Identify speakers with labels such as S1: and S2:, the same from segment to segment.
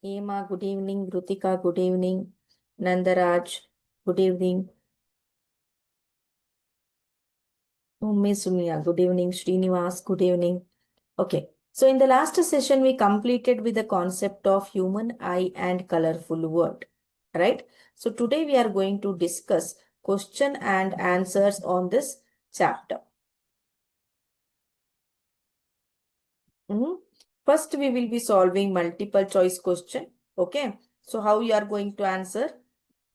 S1: Hema, good evening. Rutika, good evening. Nandaraj, good evening. Miss Sumia, good evening. Srinivas, good evening. Okay, so in the last session, we completed with the concept of human eye and colorful world, right? So today we are going to discuss question and answers on this chapter. First, we will be solving multiple choice question. Okay, so how you are going to answer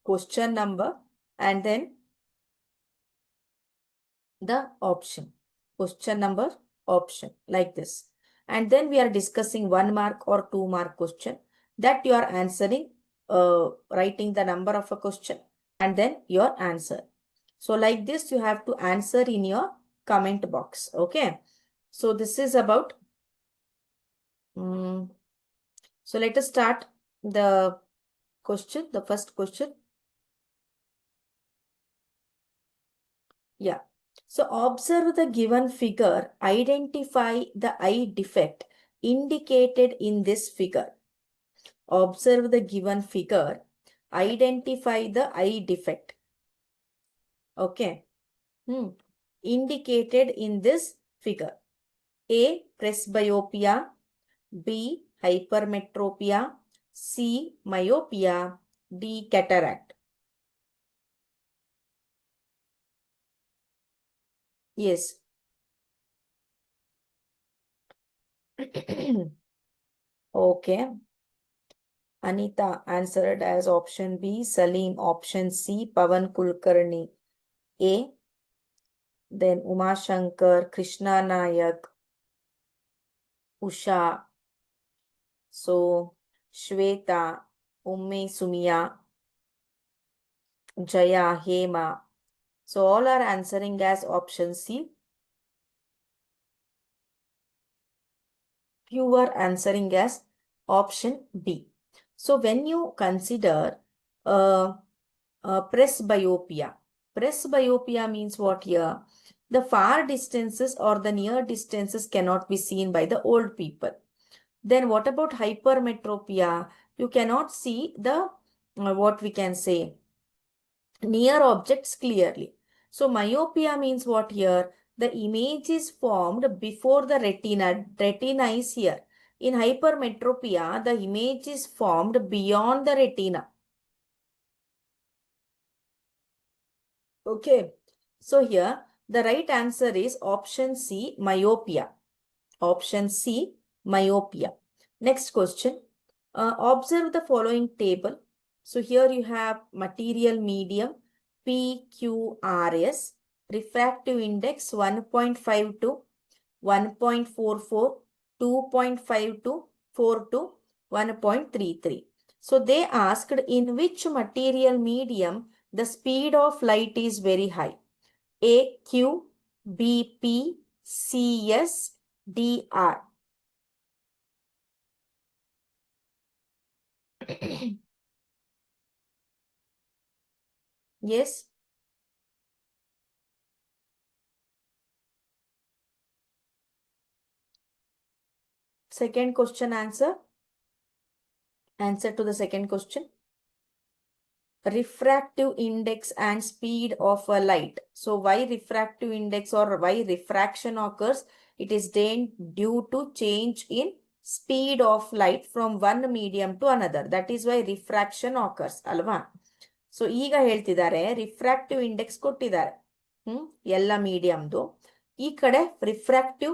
S1: question number and then the option. Question number, option, like this. And then we are discussing 1 mark or 2 mark question that you are answering, writing the number of a question and then your answer. So like this, you have to answer in your comment box. Okay. So this is about, so let us start the question, the first question. Yeah. So observe the given figure, identify the eye defect indicated in this figure. Observe the given figure, identify the eye defect. Okay. Indicated in this figure. A. Presbyopia. B. Hypermetropia. C. Myopia. D. Cataract. Yes. Okay. Anita answered as option B, Salim option C, Pavan Kulkarni A, then Uma Shankar, Krishna Nayak, Usha, so Shweta, Umme Sumia, Jaya, Hema. So all are answering as option C. Few are answering as option B. So when you consider presbyopia, presbyopia means what here? The far distances or the near distances cannot be seen by the old people. Then what about hypermetropia? You cannot see the, what we can say, near objects clearly. So myopia means what here? The image is formed before the retina. Retina is here. In hypermetropia, the image is formed beyond the retina. Okay. So here, the right answer is option C, myopia. Option C, myopia. Next question. Observe the following table. So here you have material medium, PQRS, refractive index 1.52, 1.44, 2.52, 42, 1.33. So they asked in which material medium the speed of light is very high. AQ, BP, CS, DR. Yes. Second question answer. Answer to the second question. Refractive index and speed of a light. So why refractive index or why refraction occurs? It is due to change in speed of light from one medium to another. That is why refraction occurs. Alva. So ಈಗ ಹೇಳ್ತಿದ್ದಾರೆ refractive index ಕೊಟ್ಟಿದ್ದಾರೆ ಎಲ್ಲ ಮೀಡಿಯಮ್ದು. ಈ ಕಡೆ refractive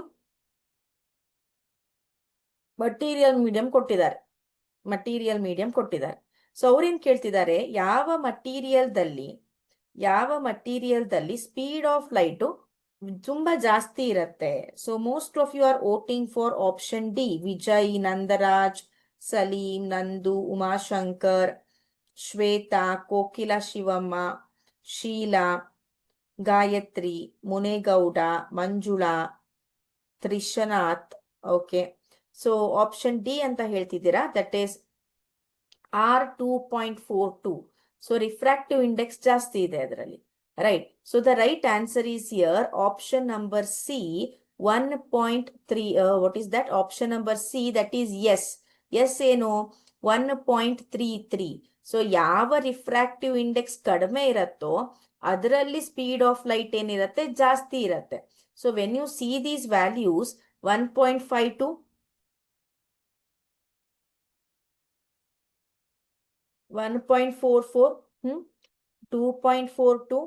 S1: material medium ಕೊಟ್ಟಿದ್ದಾರೆ. Material medium ಕೊಟ್ಟಿದ್ದಾರೆ. So ಅವ್ರೇನ್ ಕೇಳ್ತಿದ್ದಾರೆ, ಯಾವ ಮಟೀರಿಯಲ್ದಲ್ಲಿ ಸ್ಪೀಡ್ ಆಫ್ ಲೈಟು ತುಂಬಾ ಜಾಸ್ತಿ ಇರತ್ತೆ. So most of you are voting for option D. Vijay, Nandaraj, Salim, Nandu, Umashankar, Shweta, Kokila Shivamma, Sheela, Gayatri, Munegowda, Manjula, Trishanath. Okay, so option D ಅಂತ ಹೇಳ್ತಿದ್ದೀರಾ. That is R2.42. So refractive index ಜಾಸ್ತಿ ಇದೆ ಅದರಲ್ಲಿ. Right. So the right answer is here option number C, 1.3. What is that? Option number C, that is yes. Yes ಏನು? 1.33. So ಯಾವ refractive index ಕಡಿಮೆ ಇರತ್ತೋ ಅದರಲ್ಲಿ speed of light ಏನಿರತ್ತೆ ಜಾಸ್ತಿ ಇರತ್ತೆ. So when U see these values 1.52, 1.44, 2.42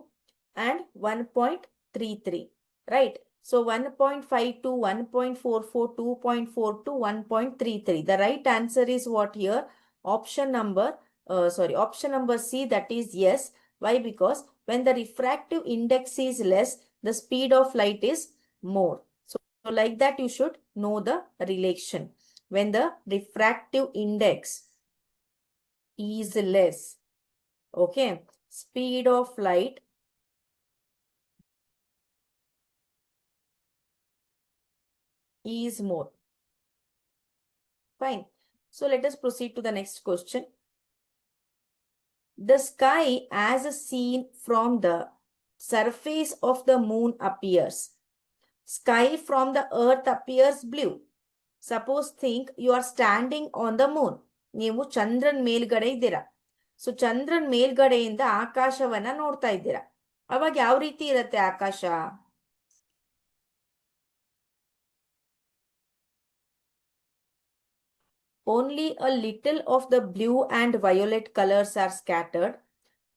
S1: and 1.33, right? So 1.52, 1.44, 2.42, 1.33. The right answer is what here? Option number C, that is yes. Why? Because when the refractive index is less, the speed of light is more. So like that you should know the relation. When the refractive index is less, okay, speed of light is more. Fine. So let us proceed to the next question. The sky as seen from the surface of the moon appears. Sky from the earth appears blue. Suppose think you are standing on the moon. ನೀವು ಚಂದ್ರನ್ ಮೇಲ್ಗಡೆ ಇದ್ದೀರಾ. So Chandran ಮೇಲ್ಗಡೆಯಿಂದ ಆಕಾಶವನ್ನ ನೋಡ್ತಾ ಇದ್ದೀರಾ. ಅವಾಗ ಯಾವ ರೀತಿ ಇರತ್ತೆ ಆಕಾಶ? Only a little of the blue and violet colors are scattered.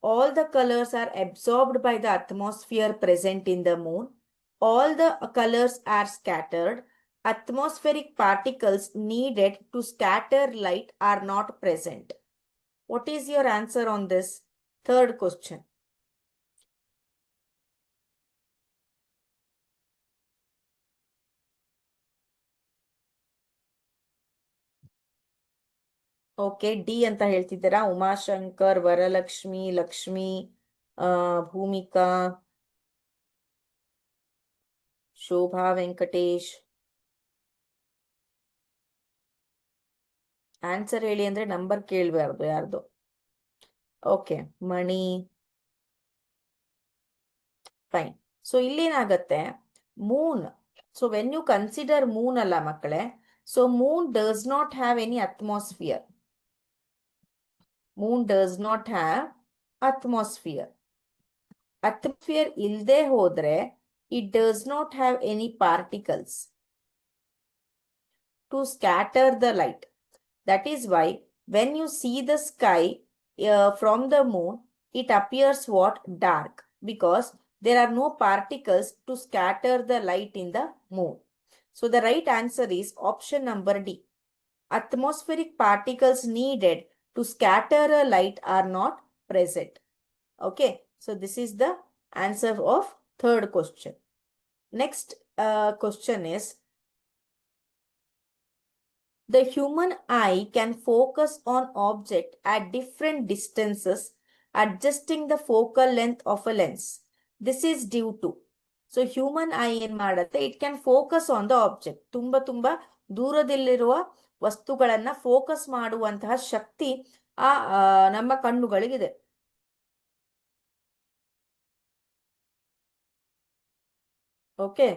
S1: All the colors are absorbed by the atmosphere present in the moon. All the colors are scattered. Atmospheric particles needed to scatter light are not present. What is your answer on this? Third question. Okay, D ಅಂತ ಹೇಳ್ತಿದ್ದೀರಾ. Umashankar, Varalakshmi, Lakshmi, Bhoomika, Shobha Venkatesh. Answer ಹೇಳಿ ಅಂದ್ರೆ number ಕೇಳಬಾರ್ದು ಯಾರ್ದು. Okay, Mani. Fine. So ಇಲ್ಲೇನಾಗತ್ತೆ, moon. So when you consider moon ಅಲ್ಲ ಮಕ್ಕಳೇ, so moon does not have any atmosphere. Moon does not have atmosphere. Atmosphere ಇಲ್ಲದೆ ಹೋದ್ರೆ it does not have any particles to scatter the light. That is why when you see the sky from the moon, it appears what? Dark, because there are no particles to scatter the light in the moon. So the right answer is option number D. Atmospheric particles needed to scatter a light are not present. Okay, so this is the answer of third question. Next question is, the human eye can focus on object at different distances, adjusting the focal length of a lens. This is due to. So human eye ಏನ್ ಮಾಡುತ್ತೆ, it can focus on the object. ತುಂಬಾ ದೂರದಲ್ಲಿರುವ ವಸ್ತುಗಳನ್ನ focus ಮಾಡುವಂತಹ ಶಕ್ತಿ ನಮ್ಮ ಕಣ್ಣುಗಳಿಗಿದೆ. Okay,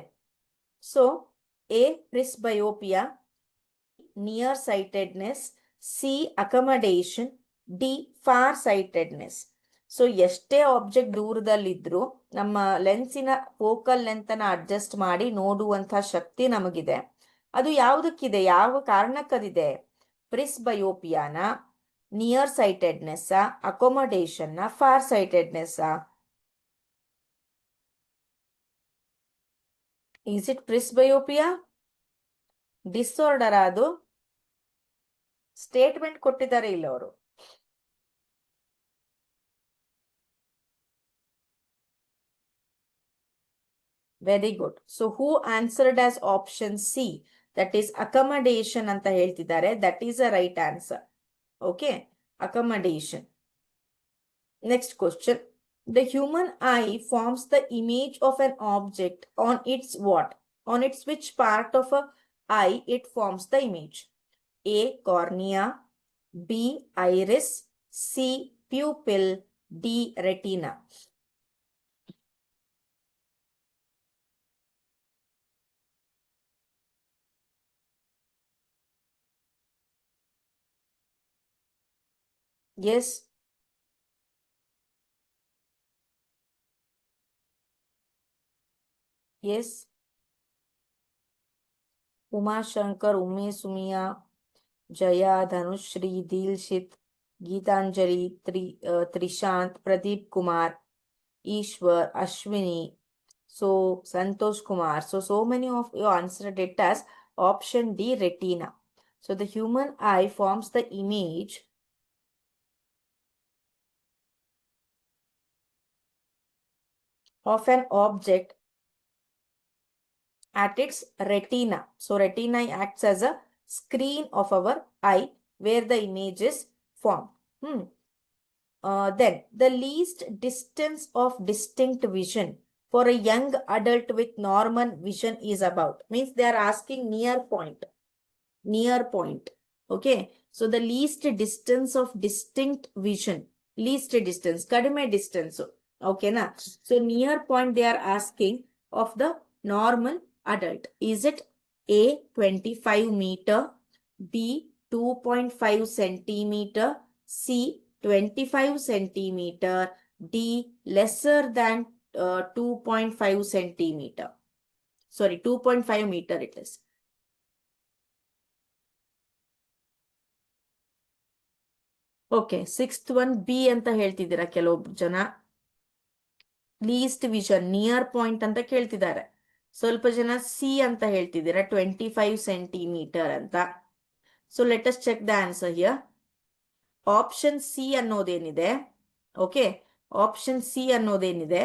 S1: so A, presbyopia, nearsightedness, C, accommodation, D, farsightedness. So ಎಷ್ಟೇ ಆಬ್ಜೆಕ್ಟ್ ದೂರದಲ್ಲಿದ್ರು ನಮ್ಮ ಲೆನ್ಸಿನ ಫೋಕಲ್ ಲೆಂತ್ ಅನ್ನ ಅಡ್ಜಸ್ಟ್ ಮಾಡಿ ನೋಡುವಂತ ಶಕ್ತಿ ನಮಗಿದೆ. ಅದು ಯಾವುದಕ್ಕಿದೆ, ಯಾವ ಕಾರಣಕ್ಕದಿದೆ? ಪ್ರಿಸ್ಬಯೋಪಿಯಾನ, nearsightedness, accommodation, farsightedness? Is it presbyopia? Disorder ಅದು? ಸ್ಟೇಟ್ಮೆಂಟ್ ಕೊಟ್ಟಿದ್ದಾರೆ ಇಲ್ಲ ಅವರು. Very good. So who answered as option C, that is accommodation ಅಂತ ಹೇಳ್ತಿದ್ದಾರೆ. That is a right answer. Okay, accommodation. Next question. The human eye forms the image of an object on its what? On its which part of a eye it forms the image? A, cornea, B, iris, C, pupil, D, retina. Yes. Yes. Uma Shankar, Umesh Sumiya, Jaya, Dhanushri, Dilshit, Geetanjali, Trishant, Pradeep Kumar, Ishwar, Ashwini, so Santosh Kumar. So many of you answered it as option D, retina. So the human eye forms the image of an object at its retina. So retina acts as a screen of our eye where the image is formed. Then the least distance of distinct vision for a young adult with normal vision is about. Means they are asking near point. Near point. Okay. So the least distance of distinct vision. Least distance. Kadime distance. Okay na. So near point they are asking of the normal adult. Is it A 25 meter, B 2.5 centimeter, C 25 centimeter, D lesser than 2.5 centimeter. Sorry, 2.5 meter it is. Okay sixth one B ಅಂತ ಹೇಳ್ತಿದ್ದೀರಾ ಕೆಲವೊಬ್ರು ಜನ. List vision near point ಅಂತ ಕೇಳ್ತಿದ್ದಾರೆ. ಸ್ವಲ್ಪ ಜನ C ಅಂತ ಹೇಳ್ತಿದ್ದೀರಾ 25 ಸೆಂಟಿಮೀಟರ್ ಅಂತ. So let us check the answer here. Option C ಅನ್ನೋದೇನಿದೆ, ಓಕೆ, ಆಪ್ಷನ್ ಸಿ ಅನ್ನೋದೇನಿದೆ,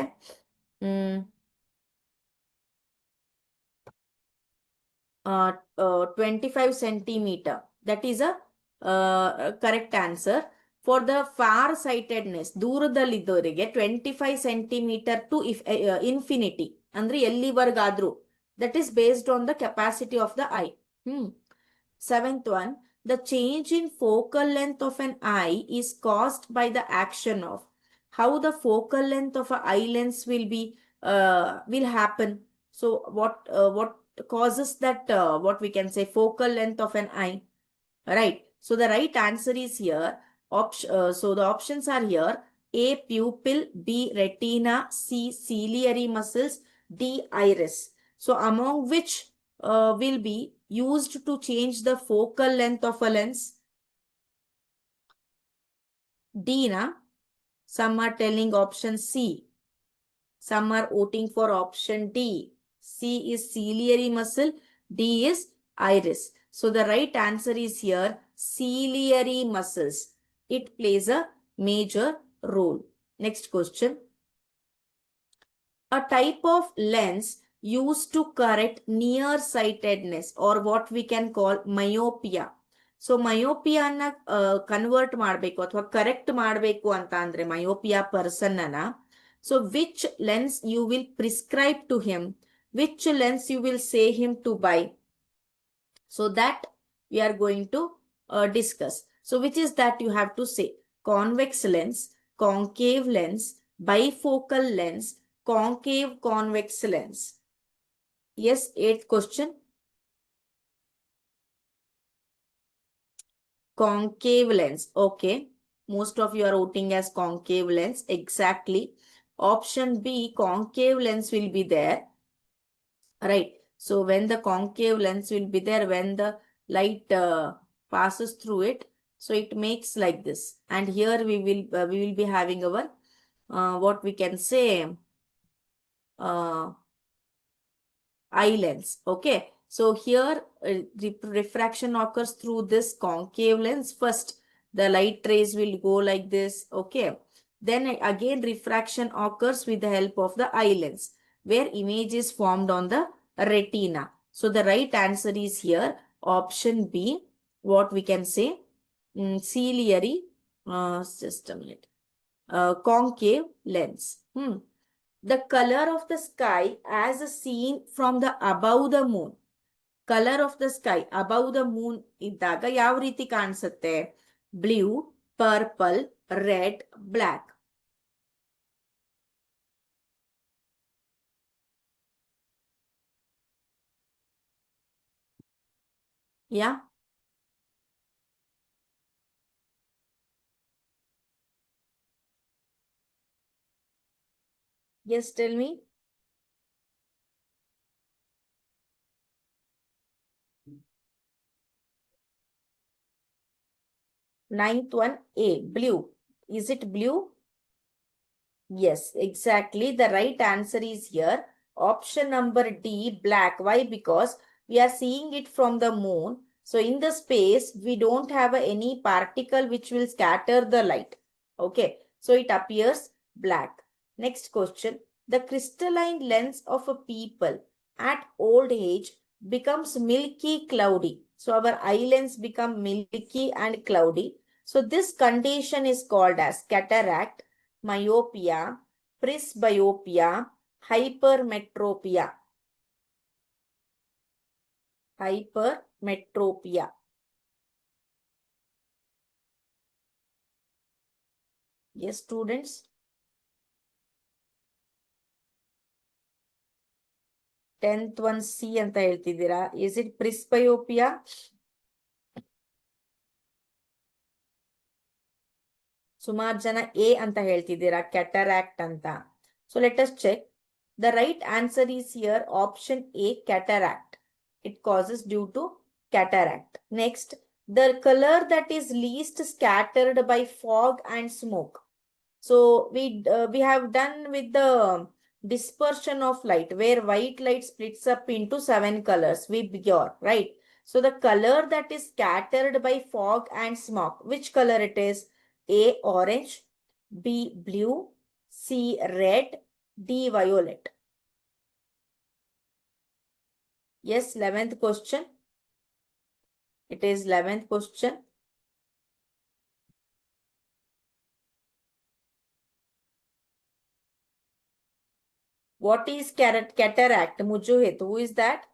S1: 25 centimeter. That is a correct answer. For the far sightedness, ದೂರದಲ್ಲಿದ್ದವರಿಗೆ 25 centimeter to infinity ಅಂದ್ರೆ ಎಲ್ಲಿವರೆಗಾದ್ರೂ, that is based on the capacity of the eye. Seventh one, the change in focal length of an eye is caused by the action of. How the focal length of an eye lens will happen. So what causes that, what we can say, focal length of an eye, right? So the right answer is here. So the options are here: A pupil, B retina, C ciliary muscles, D iris. So among which will be used to change the focal length of a lens? D na. Some are telling option C. Some are voting for option D. C is ciliary muscle, D is iris. So the right answer is here, ciliary muscles. It plays a major role. Next question. A type of lens used to correct nearsightedness, or what we can call myopia. So ಮಯೋಪಿಯಾನ convert ಮಾಡಬೇಕು ಅಥವಾ correct ಮಾಡಬೇಕು ಅಂತ ಅಂದ್ರೆ myopia person ಅನ್ನ, so which lens you will prescribe to him, which lens you will say him to buy? So that we are going to discuss. So which is that you have to say? Convex lens, concave lens, bifocal lens, concave convex lens. Yes, eighth question. Concave lens. Okay. Most of you are voting as concave lens. Exactly. Option B, concave lens will be there. Right. So when the concave lens will be there, when the light passes through it, so it makes like this. And here we will be having our what we can say, eye lens. Okay. So here refraction occurs through this concave lens. First, the light rays will go like this. Okay. Then again refraction occurs with the help of the eye lens, where image is formed on the retina. So the right answer is here, option B. What we can say? Ciliary, just a minute, concave lens. The color of the sky as seen from the above the moon. Color of the sky above the moon ಇದ್ದಾಗ ಯಾವ ರೀತಿ ಕಾಣಿಸುತ್ತೆ? Blue, purple, red, black. Yeah. Yes, tell me. Ninth one, A, blue. Is it blue? Yes, exactly. The right answer is here. Option number D, black. Why? Because we are seeing it from the moon. So in the space, we don't have any particle which will scatter the light. Okay. So it appears black. Next question. The crystalline lens of a people at old age becomes milky cloudy. So our eye lens become milky and cloudy. So this condition is called as cataract, myopia, presbyopia, hypermetropia. Hypermetropia. Yes, students. 10th one C ಅಂತ ಹೇಳ್ತಿದ್ದೀರಾ. Is it presbyopia? ಸುಮಾರು ಜನ A ಅಂತ ಹೇಳ್ತಿದ್ದೀರಾ, cataract ಅಂತ. So let us check. The right answer is here, option A, cataract. It causes due to cataract. Next, the color that is least scattered by fog and smoke. So we have done with the dispersion of light, where white light splits up into 7 colors. We pure, right? So the color that is scattered by fog and smoke, which color it is? A, orange, B, blue, C, red, D, violet. Yes, 11th question. It is 11th question. What is cataract? Mujahid, who is that?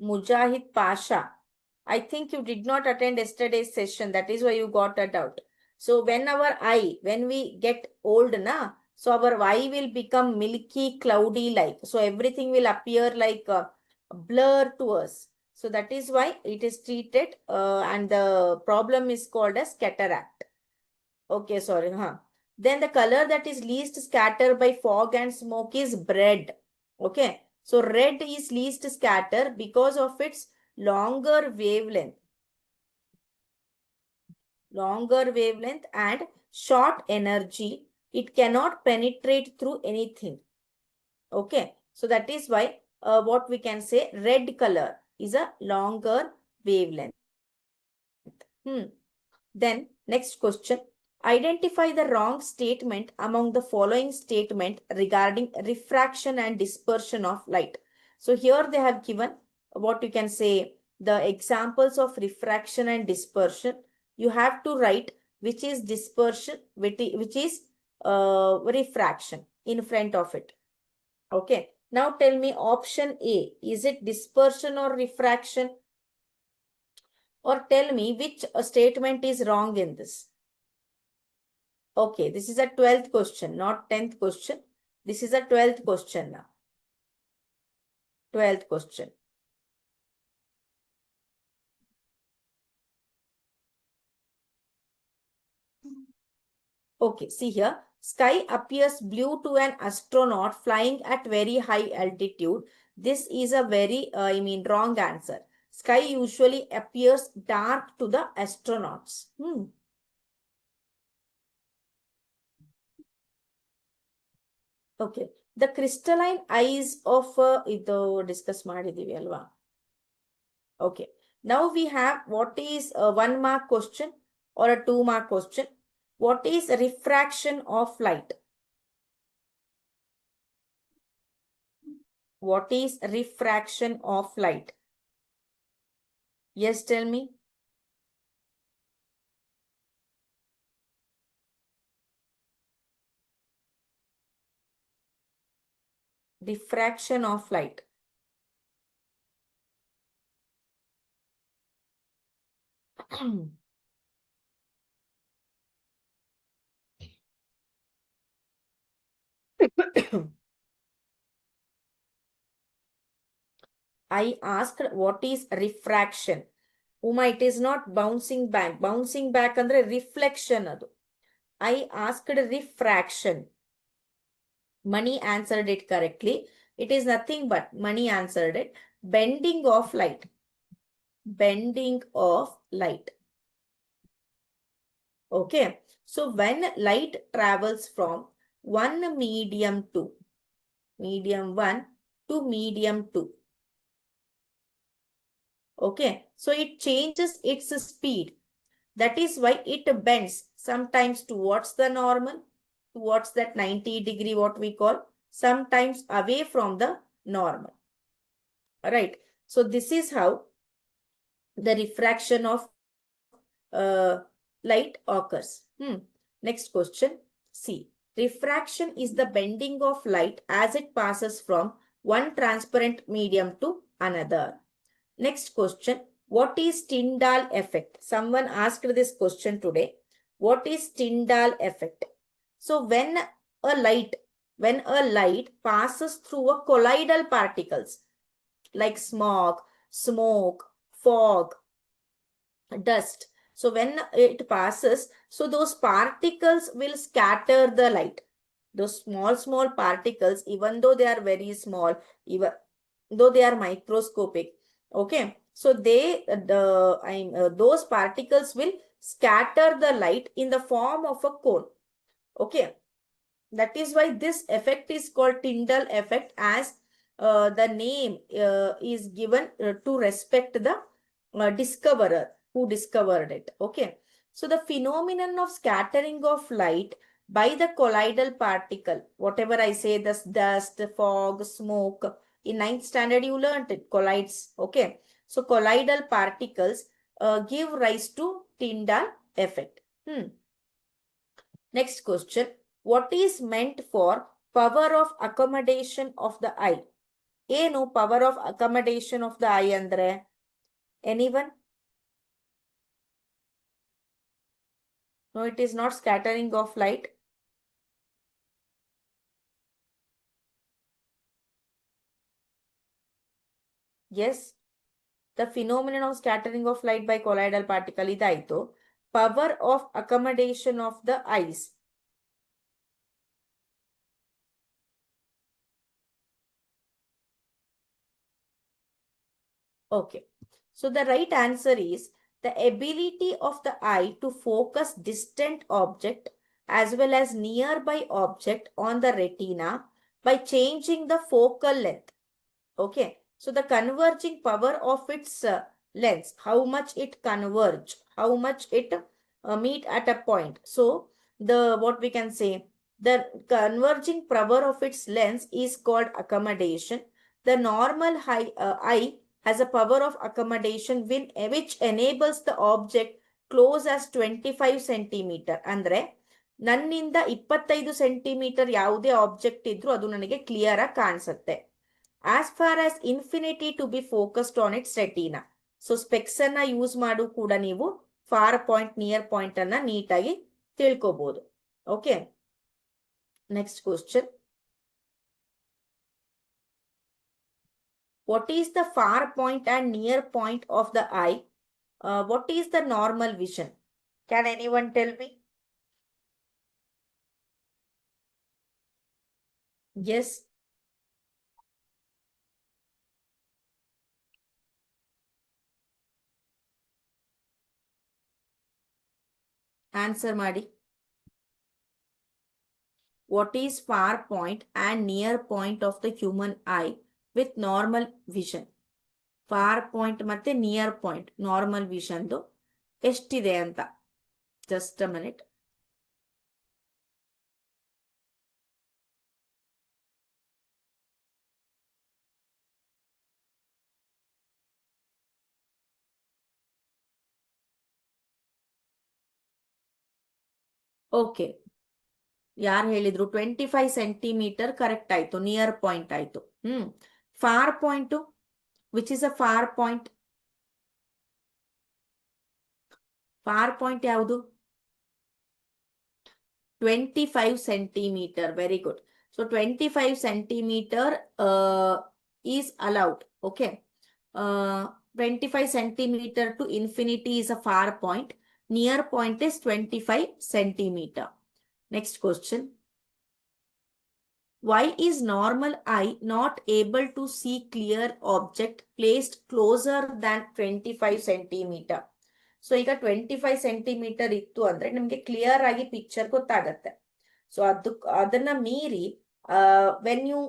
S1: Mujahid Pasha. I think you did not attend yesterday's session. That is why you got a doubt. So when we get old, so our eye will become milky, cloudy like. So everything will appear like a blur to us. So that is why it is treated and the problem is called as cataract. Okay, sorry. Then the color that is least scattered by fog and smoke is red. Okay. So red is least scattered because of its longer wavelength. Longer wavelength and short energy. It cannot penetrate through anything. Okay. So that is why what we can say, red color is a longer wavelength. Then next question. Identify the wrong statement among the following statement regarding refraction and dispersion of light. So here they have given what you can say, the examples of refraction and dispersion. You have to write which is dispersion, which is refraction in front of it. Okay. Now tell me option A. Is it dispersion or refraction? Or tell me which statement is wrong in this. Okay, this is a 12th question, not 10th question. This is a 12th question now. 12th question. Okay, see here. Sky appears blue to an astronaut flying at very high altitude. This is a very, wrong answer. Sky usually appears dark to the astronauts. Okay. The crystalline eyes of ಇದು discuss ಮಾಡಿದೀವಿ ಅಲ್ವಾ? Okay. Now we have what is a 1 mark question or a 2 mark question. What is refraction of light? What is refraction of light? Yes, tell me. Diffraction of light. I asked what is refraction. Uma, it is not bouncing back. Bouncing back andre reflection adu. I asked refraction. Mani answered it correctly. It is nothing but Mani answered it. Bending of light. Bending of light. Okay. So when light travels from one medium to medium 1 to medium 2. Okay. So it changes its speed. That is why it bends sometimes towards the normal, towards that 90-degree what we call, sometimes away from the normal. Right. So this is how the refraction of uh, light occurs. Next question. C. Refraction is the bending of light as it passes from one transparent medium to another. Next question. What is Tyndall effect? Someone asked this question today. What is Tyndall effect? So when a light passes through a colloidal particles like smog, smoke, fog, dust. So when it passes, so those particles will scatter the light. Those small particles, even though they are very small, even though they are microscopic, okay. So those particles will scatter the light in the form of a cone, okay. That is why this effect is called Tyndall effect, as the name is given to respect the discoverer who discovered it. Okay. So the phenomenon of scattering of light by the colloidal particle, whatever I say, this dust, fog, smoke, in 9th standard you learned it, collides. Okay. So colloidal particles give rise to Tyndall effect. Next question. What is meant for power of accommodation of the eye? No power of accommodation of the eye andre? Anyone? No, it is not scattering of light. Yes. The phenomenon of scattering of light by colloidal particle idaito. Power of accommodation of the eyes. Okay. So the right answer is the ability of the eye to focus distant object as well as nearby object on the retina by changing the focal length. Okay. So the converging power of its lens, how much it converge, how much it meet at a point. So the what we can say, the converging power of its lens is called accommodation. The normal eye has a power of accommodation which enables the object close as 25 centimeter. ಅಂದ್ರೆ ನನ್ನಿಂದ 25 centimetre ಯಾವುದೇ object ಇದ್ರೂ ಅದು ನನಗೆ clear ಆಗಿ ಕಾಣಿಸುತ್ತೆ. As far as infinity to be focused on its retina. So specs ಅನ್ನ use ಮಾಡು ಕೂಡ ನೀವು ಫಾರ್ ಪಾಯಿಂಟ್ ನಿಯರ್ ಪಾಯಿಂಟ್ ಅನ್ನ ನೀಟಾಗಿ ತಿಳ್ಕೋಬಹುದು. Okay. Next question. What is the far point and near point of the eye? What is the normal vision? Can anyone tell me? Yes. Answer ಮಾಡಿ. What is far point and near point of the human eye with normal vision? For point ಮತ್ತೆ near point normal ವಿಷನ್ದು ಎಷ್ಟಿದೆ ಅಂತ. Just a minute. Okay. ಯಾರು ಹೇಳಿದ್ರು? 25 centimetre correct ಆಯ್ತು, near point ಆಯ್ತು. For point, which is a for point? Far point ಯಾವುದು? 25 centimeter. Very good. So 25 centimeter is allowed. Okay. 25 centimeter to infinity is a far point. Near point is 25 centimeter. Next question. Why is normal eye not able to see clear object placed closer than 25 centimeter? So ಈಗ 25 centimetre ಇತ್ತು ಅಂದ್ರೆ ನಿಮ್ಗೆ clear ಆಗಿ picture ಗೊತ್ತಾಗತ್ತೆ. So ಅದನ್ನ ಮೀರಿ when you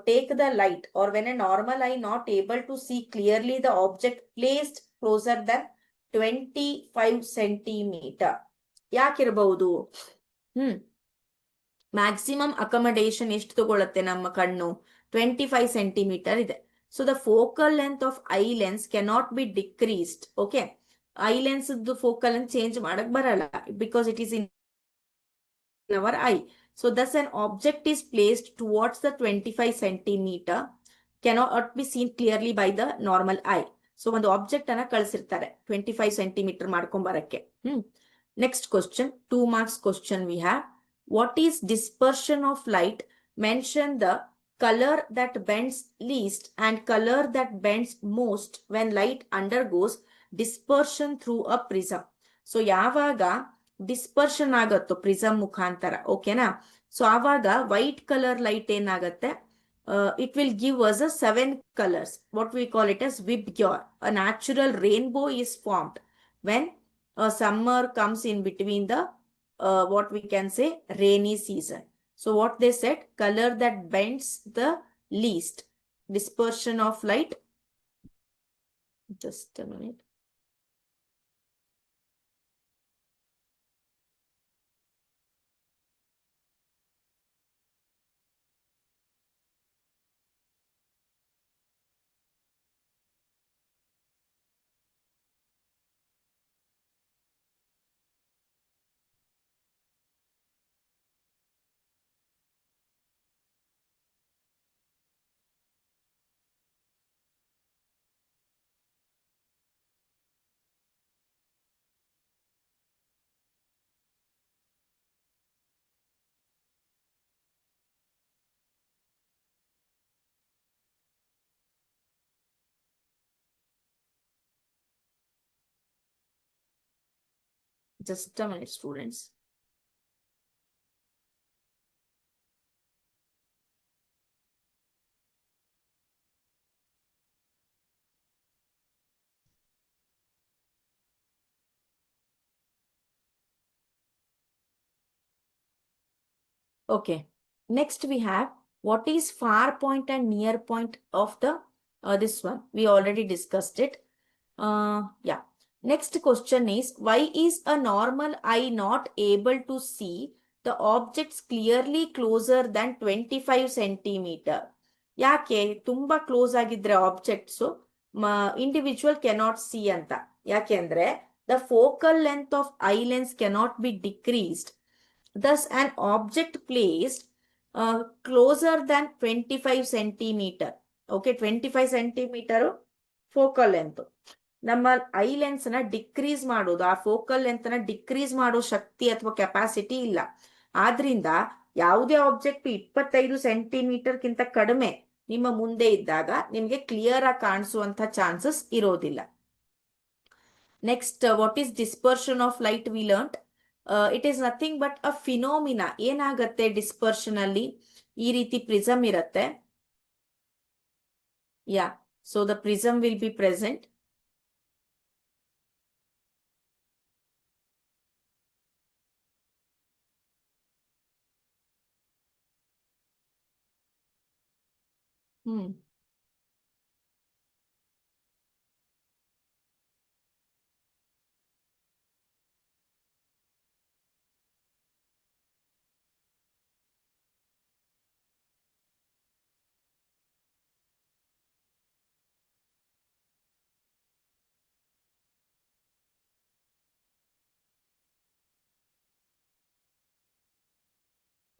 S1: take the light or when a normal eye not able to see clearly the object placed closer than 25 centimetre ಯಾಕಿರಬಹುದು? Maximum accommodation ಎಷ್ಟು ತಗೊಳತ್ತೆ ನಮ್ಮ ಕಣ್ಣು? 25 ಸೆಂಟಿಮೀಟರ್ ಇದೆ. So the focal length of eye lens cannot be decreased. Okay, eye lens focal length change ಮಾಡಕ್ ಬರಲ್ಲ because it is in our eye. So thus an object is placed towards the 25 centimeter cannot be seen clearly by the normal eye. So ಒಂದು object ಅನ್ನ ಕಳಿಸಿರ್ತಾರೆ 25 centimetre ಮಾಡ್ಕೊಂಡ್ ಬರಕ್ಕೆ. Next question, 2 marks question we have. What is dispersion of light? Mention the color that bends least and color that bends most when light undergoes dispersion through a prism. So ಯಾವಾಗ dispersion ಆಗತ್ತೋ prism ಮುಖಾಂತರ, ಓಕೆನಾ? So ಆವಾಗ white colour light ಏನಾಗತ್ತೆ, it will give us a 7 colors. What we call it as Vibgyor. A natural rainbow is formed when a summer comes in between the what we can say rainy season. So what they said, color that bends the least, dispersion of light. Just a minute. Just a minute, students. Okay, next we have what is far point and near point of the this one. We already discussed it. Yeah. Next question is, why is a normal eye not able to see the objects clearly closer than 25 centimeter? ಯಾಕೆ ತುಂಬಾ close ಆಗಿದ್ರೆ objects individual cannot see ಅಂತ? ಯಾಕೆಂದ್ರೆ the focal length of eye lens cannot be decreased. Thus an object placed closer than 25 centimeter. Okay, 25 centimeter focal length. ನಮ್ಮ I lens ನ decrease ಮಾಡೋದು, ಆ focal length ನ ಡಿಕ್ರೀಸ್ ಮಾಡೋ ಶಕ್ತಿ ಅಥವಾ ಕೆಪಾಸಿಟಿ ಇಲ್ಲ. ಆದ್ರಿಂದ ಯಾವುದೇ ಆಬ್ಜೆಕ್ಟ್ 25 ಸೆಂಟಿಮೀಟರ್ಗಿಂತ ಕಡಿಮೆ ನಿಮ್ಮ ಮುಂದೆ ಇದ್ದಾಗ ನಿಮ್ಗೆ ಕ್ಲಿಯರ್ ಆಗಿ ಕಾಣಿಸುವಂತ ಚಾನ್ಸಸ್ ಇರೋದಿಲ್ಲ. Next, what is dispersion of light? We learned it is nothing but a phenomena. ಏನಾಗತ್ತೆ ಡಿಸ್ಪರ್ಷನ್ ಅಲ್ಲಿ? ಈ ರೀತಿ ಪ್ರಿಸಮ್ ಇರತ್ತೆ. Yeah, so the prism will be present.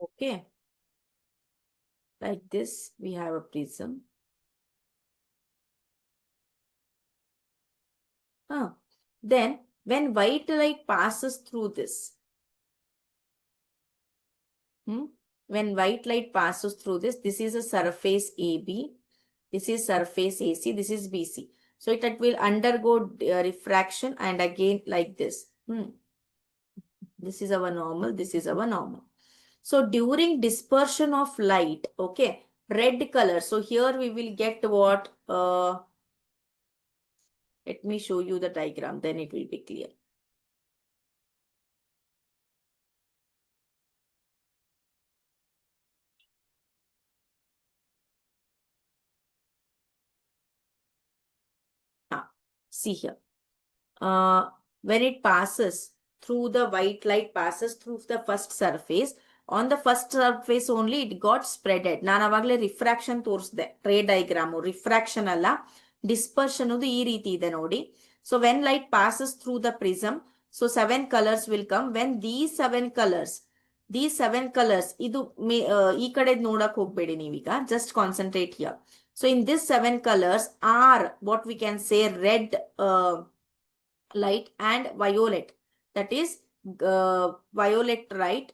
S1: Okay, like this we have a prism. Then when white light passes through this, when white light passes through this, this is a surface AB, this is surface AC, this is BC. So it will undergo refraction and again like this. This is our normal, this is our normal. So during dispersion of light, okay, red color. So here we will get what? Let me show you the diagram, then it will be clear. See here. When it passes through the white light passes through the first surface, on the first surface only it got spreaded. ನಾನು ಅವಾಗಲೇ refraction ತೋರಿಸಿದೆ tray diagram refraction ಅಲ್ಲ dispersion ಅದು ಈ ರೀತಿ ಇದೆ ನೋಡಿ. So when light passes through the prism, so 7 colours will come. When these 7 colours ಇದು ಈ ಕಡೆ ನೋಡಕ್ ಹೋಗ್ಬೇಡಿ ನೀವೀಗ, just concentrate here. So in this 7 colors are what we can say red light and violet. That is violet light.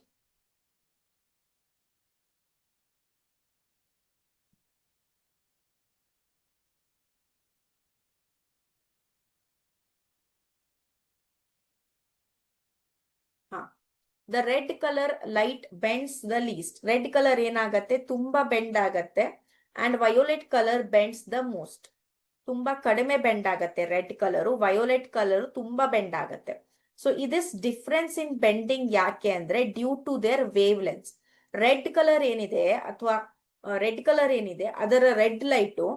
S1: The red color light bends the least. Red color ಏನಾಗತ್ತೆ ತುಂಬಾ bend ಆಗತ್ತೆ. And violet color bends the most. ತುಂಬಾ ಕಡಿಮೆ bend ಆಗತ್ತೆ red colour. Violet colour ತುಂಬಾ bend ಆಗತ್ತೆ. So it is difference in bending ಯಾಕೆ ಅಂದ್ರೆ due to their wavelength. Red colour ಏನಿದೆ ಅಥವಾ ರೆಡ್ ಕಲರ್ ಏನಿದೆ ಅದರ red light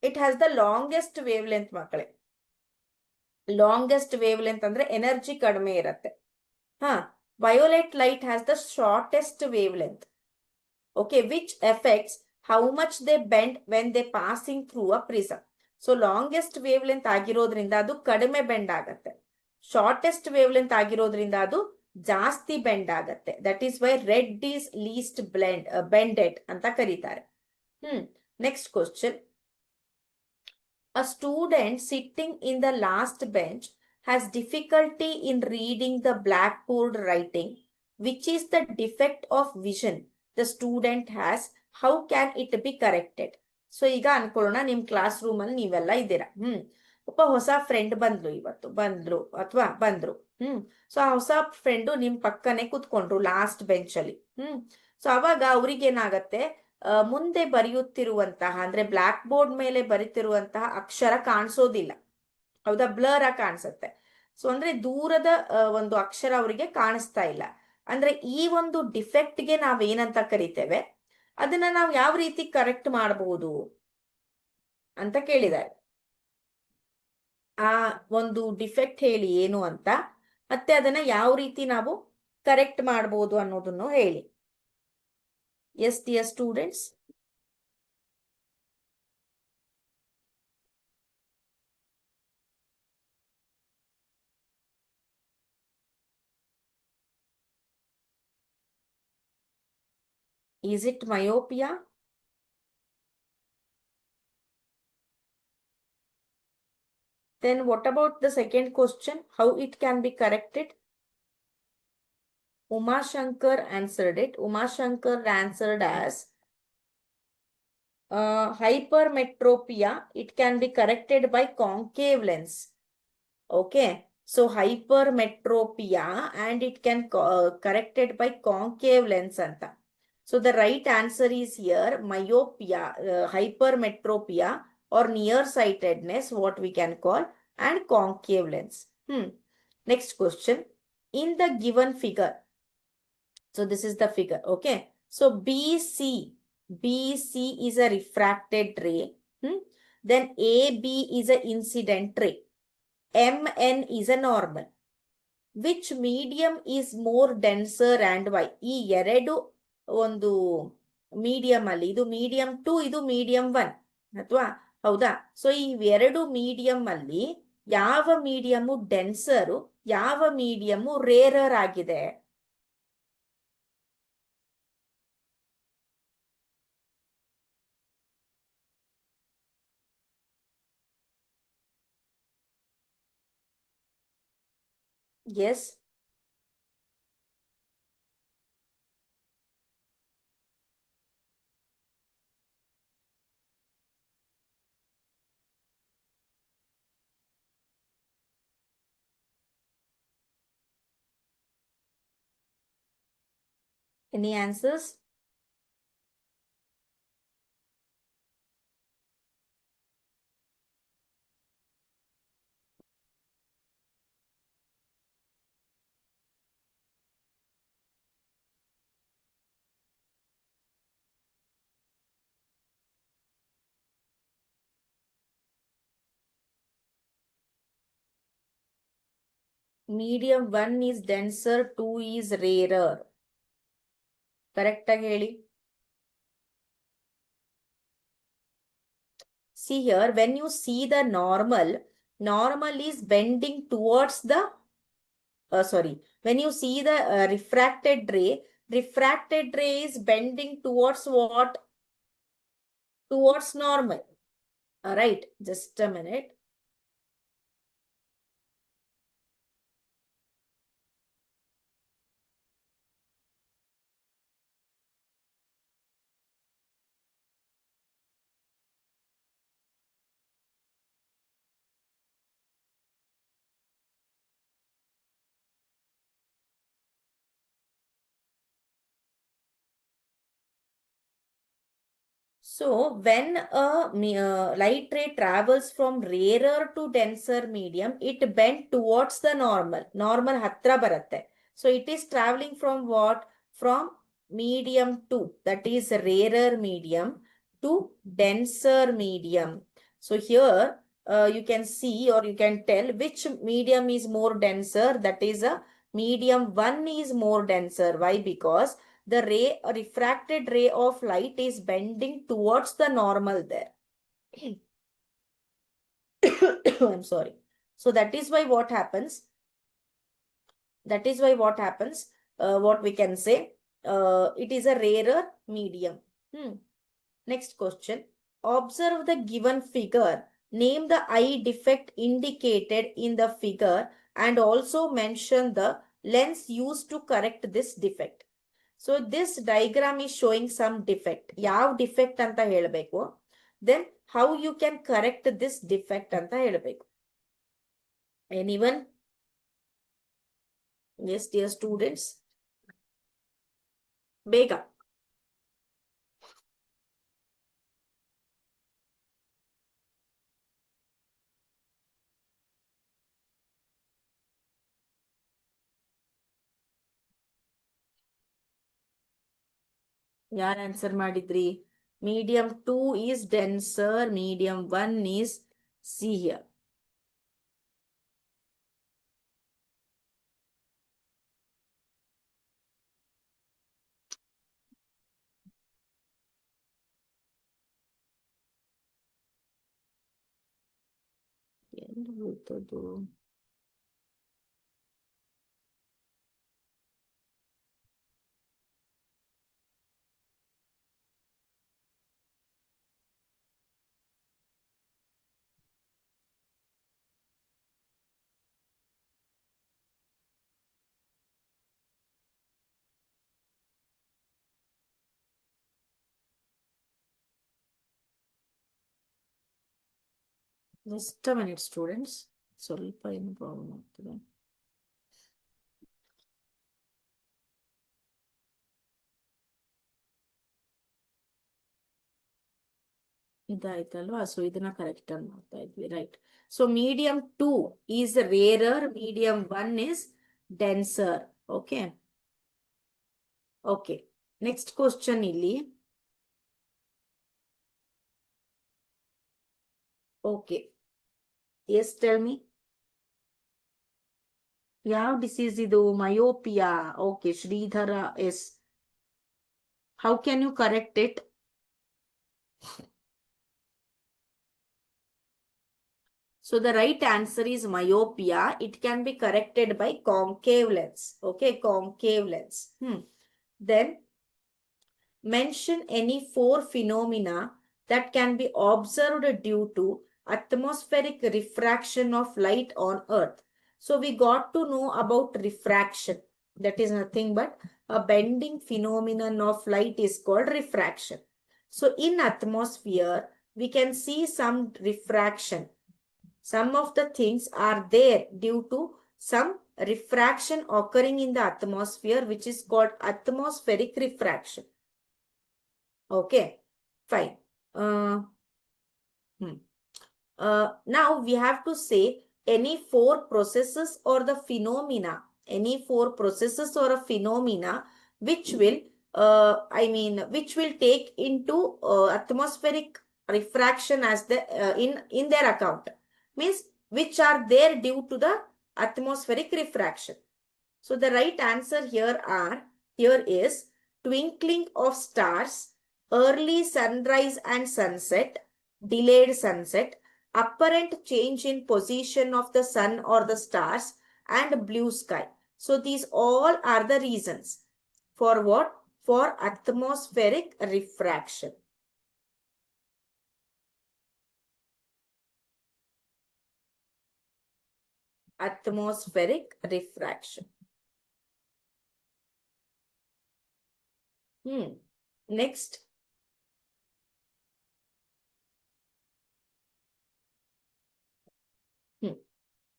S1: it has the longest wavelength ಮಕ್ಕಳೇ. ಲಾಂಗೆಸ್ಟ್ ವೇವ್ ಲೆಂತ್ ಅಂದ್ರೆ ಎನರ್ಜಿ ಕಡಿಮೆ ಇರತ್ತೆ. Violet light has the shortest wavelength, okay, which affects how much they bend when they passing through a prism. So longest wavelength ಆಗಿರೋದ್ರಿಂದ ಅದು ಕಡಿಮೆ bend ಆಗತ್ತೆ. Shortest wavelength ಆಗಿರೋದ್ರಿಂದ ಅದು ಜಾಸ್ತಿ ಬೆಂಡ್ ಆಗತ್ತೆ. That is why red is least bended ಅಂತ ಕರೀತಾರೆ. Next question. A student sitting in the last bench has difficulty in reading the blackboard writing, which is the defect of vision the student has. How can it be corrected? So ಈಗ ಅನ್ಕೊಳ್ಳೋಣ ನಿಮ್ class room ಅಲ್ಲಿ ನೀವೆಲ್ಲ ಇದ್ದೀರಾ. ಒಬ್ಬ ಹೊಸ friend ಬಂದ್ರು. So ಆ ಹೊಸ ಫ್ರೆಂಡು ನಿಮ್ ಪಕ್ಕನೆ ಕೂತ್ಕೊಂಡ್ರು ಲಾಸ್ಟ್ ಬೆಂಚ್ ಅಲ್ಲಿ. ಸೊ ಅವಾಗ ಅವ್ರಿಗೇನಾಗತ್ತೆ, ಮುಂದೆ ಬರೆಯುತ್ತಿರುವಂತಹ ಅಂದ್ರೆ ಬ್ಲಾಕ್ ಬೋರ್ಡ್ ಮೇಲೆ ಬರೀತಿರುವಂತಹ ಅಕ್ಷರ ಕಾಣಿಸೋದಿಲ್ಲ. ಹೌದಾ, ಬ್ಲರ್ ಆಗಿ ಕಾಣಿಸುತ್ತೆ. ಸೊ ಅಂದ್ರೆ ದೂರದ ಒಂದು ಅಕ್ಷರ ಅವರಿಗೆ ಕಾಣಿಸ್ತಾ ಇಲ್ಲ. ಅಂದ್ರೆ ಈ ಒಂದು ಡಿಫೆಕ್ಟ್ಗೆ ನಾವೇನಂತ ಕರಿತೇವೆ, ಅದನ್ನ ನಾವು ಯಾವ ರೀತಿ ಕರೆಕ್ಟ್ ಮಾಡಬಹುದು ಅಂತ ಕೇಳಿದ್ದಾರೆ. ಆ ಒಂದು ಡಿಫೆಕ್ಟ್ ಹೇಳಿ ಏನು ಅಂತ, ಮತ್ತೆ ಅದನ್ನ ಯಾವ ರೀತಿ ನಾವು ಕರೆಕ್ಟ್ ಮಾಡಬಹುದು ಅನ್ನೋದನ್ನು ಹೇಳಿ. S dear students. Is it myopia? Then what about the second question? How it can be corrected? Uma Shankar answered it. Uma Shankar answered as hypermetropia. It can be corrected by concave lens. Okay. So hypermetropia and it can corrected by concave lens anta. So the right answer is here myopia, hypermetropia or nearsightedness, what we can call, and concave lens. Next question. In the given figure, so this is the figure, okay. So BC is a refracted ray. Then AB is a incident ray. MN is a normal. Which medium is more denser and why? ಈ ಎರಡು ಒಂದು medium ಅಲ್ಲಿ, ಇದು medium 2, ಇದು medium 1 ಅಥವಾ ಹೌದಾ? So ಈ ಎರಡು ಮೀಡಿಯಂ ಅಲ್ಲಿ ಯಾವ ಮೀಡಿಯಮು ಡೆನ್ಸರು, ಯಾವ ಮೀಡಿಯಮು ರೇರರ್ ಆಗಿದೆ? Yes, Any answers? Medium 1 is denser, 2 is rarer. Correct ಆಗಿ ಹೇಳಿ. See here, when you see the normal is bending towards the, when you see the refracted ray is bending towards what? Towards normal. All right, just a minute. So when a light ray travels from rarer to denser medium, it bent towards the normal. Normal hatra baratte. So it is traveling from what? From medium 2, that is rarer medium, to denser medium. So here you can see, or you can tell which medium is more denser. That is a medium 1 is more denser. Why? Because the refracted ray of light is bending towards the normal there. I'm sorry. So that is why what happens? What we can say, it is a rarer medium. Next question. Observe the given figure. Name the eye defect indicated in the figure and also mention the lens used to correct this defect. So this diagram is showing some defect. Yav defect anta helbeku. Then how you can correct this defect anta helbeku. Anyone? Yes, dear students. Bega. ಯಾರು answer ಮಾಡಿದ್ರಿ? Medium 2 is denser, medium 1 is C here. ಎಲ್ಲಿ ಹೋಯ್ತದು? Just a minute, students. ಸ್ವಲ್ಪ ಏನು problem ಆಗ್ತದೆ. ಇದಾಯ್ತಲ್ವಾ? So ಇದನ್ನ correct ಆಗಿ ಮಾಡ್ತಾ ಇದ್ವಿ, right. So medium 2 is rarer, medium 1 is denser. Okay. Okay. Next question ಇಲ್ಲಿ. Okay. Yes, tell me. ಯಾವ ಡಿಸೀಸ್ ಇದು? Myopia. Okay, Sridhara yes. How can you correct it? So the right answer is myopia. It can be corrected by concave lens. Okay, concave lens. Then mention any 4 phenomena that can be observed due to atmospheric refraction of light on Earth. So we got to know about refraction. That is nothing but a bending phenomenon of light is called refraction. So in atmosphere, we can see some refraction. Some of the things are there due to some refraction occurring in the atmosphere, which is called atmospheric refraction. Okay, fine. Now we have to say any four processes or the phenomena, which will, which will take into atmospheric refraction as the in their account, means which are there due to the atmospheric refraction. So the right answer here is twinkling of stars, early sunrise and sunset, delayed sunset, apparent change in position of the sun or the stars, and blue sky. So these all are the reasons for what? For atmospheric refraction. Atmospheric refraction. Next.